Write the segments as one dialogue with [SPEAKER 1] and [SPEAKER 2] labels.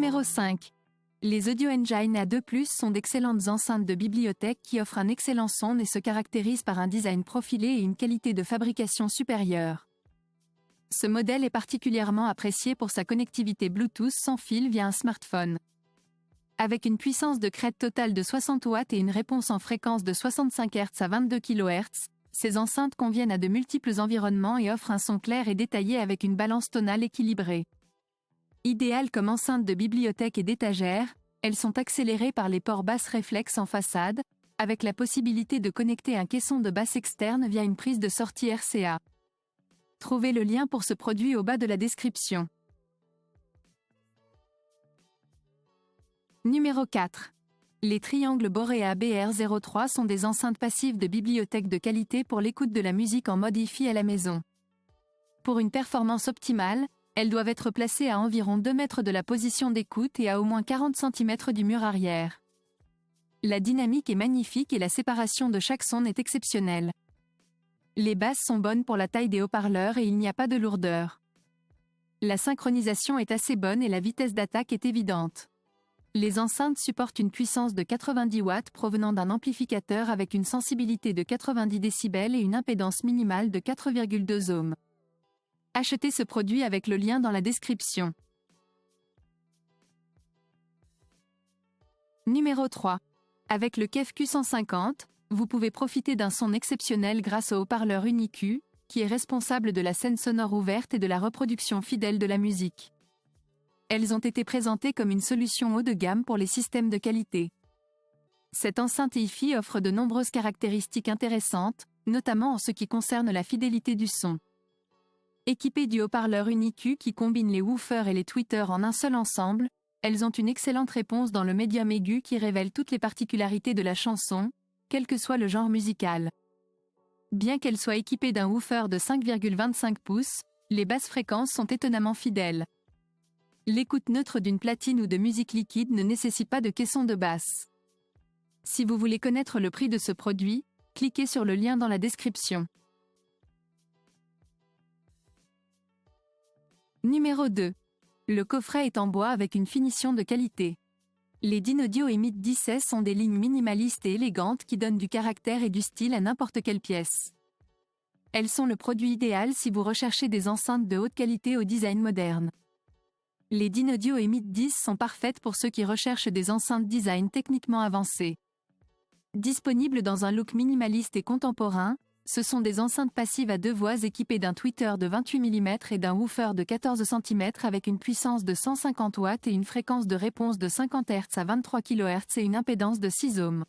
[SPEAKER 1] Numéro 5. Les Audio Engine A2+ sont d'excellentes enceintes de bibliothèque qui offrent un excellent son et se caractérisent par un design profilé et une qualité de fabrication supérieure. Ce modèle est particulièrement apprécié pour sa connectivité Bluetooth sans fil via un smartphone. Avec une puissance de crête totale de 60 watts et une réponse en fréquence de 65 Hz à 22 kHz, ces enceintes conviennent à de multiples environnements et offrent un son clair et détaillé avec une balance tonale équilibrée. Idéales comme enceintes de bibliothèque et d'étagère, elles sont accélérées par les ports basse réflexes en façade, avec la possibilité de connecter un caisson de basse externe via une prise de sortie RCA. Trouvez le lien pour ce produit au bas de la description. Numéro 4. Les Triangles Borea BR03 sont des enceintes passives de bibliothèque de qualité pour l'écoute de la musique en mode Hi-Fi à la maison. Pour une performance optimale, elles doivent être placées à environ 2 mètres de la position d'écoute et à au moins 40 cm du mur arrière. La dynamique est magnifique et la séparation de chaque son est exceptionnelle. Les basses sont bonnes pour la taille des haut-parleurs et il n'y a pas de lourdeur. La synchronisation est assez bonne et la vitesse d'attaque est évidente. Les enceintes supportent une puissance de 90 watts provenant d'un amplificateur avec une sensibilité de 90 décibels et une impédance minimale de 4,2 ohms. Achetez ce produit avec le lien dans la description. Numéro 3. Avec le KEF Q150, vous pouvez profiter d'un son exceptionnel grâce au haut-parleur UniQ, qui est responsable de la scène sonore ouverte et de la reproduction fidèle de la musique. Elles ont été présentées comme une solution haut de gamme pour les systèmes de qualité. Cette enceinte Hi-Fi offre de nombreuses caractéristiques intéressantes, notamment en ce qui concerne la fidélité du son. Équipées du haut-parleur UniQ qui combine les woofers et les tweeters en un seul ensemble, elles ont une excellente réponse dans le médium aigu qui révèle toutes les particularités de la chanson, quel que soit le genre musical. Bien qu'elles soient équipées d'un woofer de 5,25 pouces, les basses fréquences sont étonnamment fidèles. L'écoute neutre d'une platine ou de musique liquide ne nécessite pas de caisson de basse. Si vous voulez connaître le prix de ce produit, cliquez sur le lien dans la description. Numéro 2. Le coffret est en bois avec une finition de qualité. Les Dynaudio Emit 10S sont des lignes minimalistes et élégantes qui donnent du caractère et du style à n'importe quelle pièce. Elles sont le produit idéal si vous recherchez des enceintes de haute qualité au design moderne. Les Dynaudio Emit 10 sont parfaites pour ceux qui recherchent des enceintes design techniquement avancées. Disponibles dans un look minimaliste et contemporain, ce sont des enceintes passives à 2 voix équipées d'un tweeter de 28 mm et d'un woofer de 14 cm avec une puissance de 150 watts et une fréquence de réponse de 50 Hz à 23 kHz et une impédance de 6 ohms.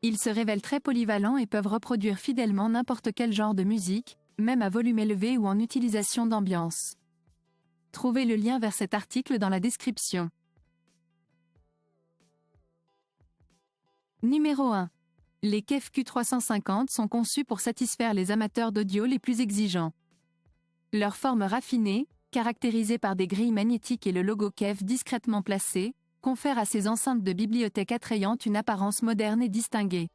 [SPEAKER 1] Ils se révèlent très polyvalents et peuvent reproduire fidèlement n'importe quel genre de musique, même à volume élevé ou en utilisation d'ambiance. Trouvez le lien vers cet article dans la description. Numéro 1. Les KEF Q350 sont conçus pour satisfaire les amateurs d'audio les plus exigeants. Leur forme raffinée, caractérisée par des grilles magnétiques et le logo KEF discrètement placé, confère à ces enceintes de bibliothèque attrayantes une apparence moderne et distinguée.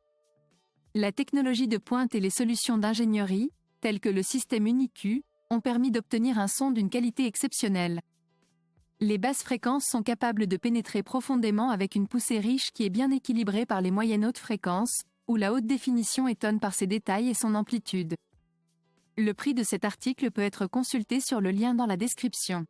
[SPEAKER 1] La technologie de pointe et les solutions d'ingénierie, telles que le système UniQ, ont permis d'obtenir un son d'une qualité exceptionnelle. Les basses fréquences sont capables de pénétrer profondément avec une poussée riche qui est bien équilibrée par les moyennes hautes fréquences, où la haute définition étonne par ses détails et son amplitude. Le prix de cet article peut être consulté sur le lien dans la description.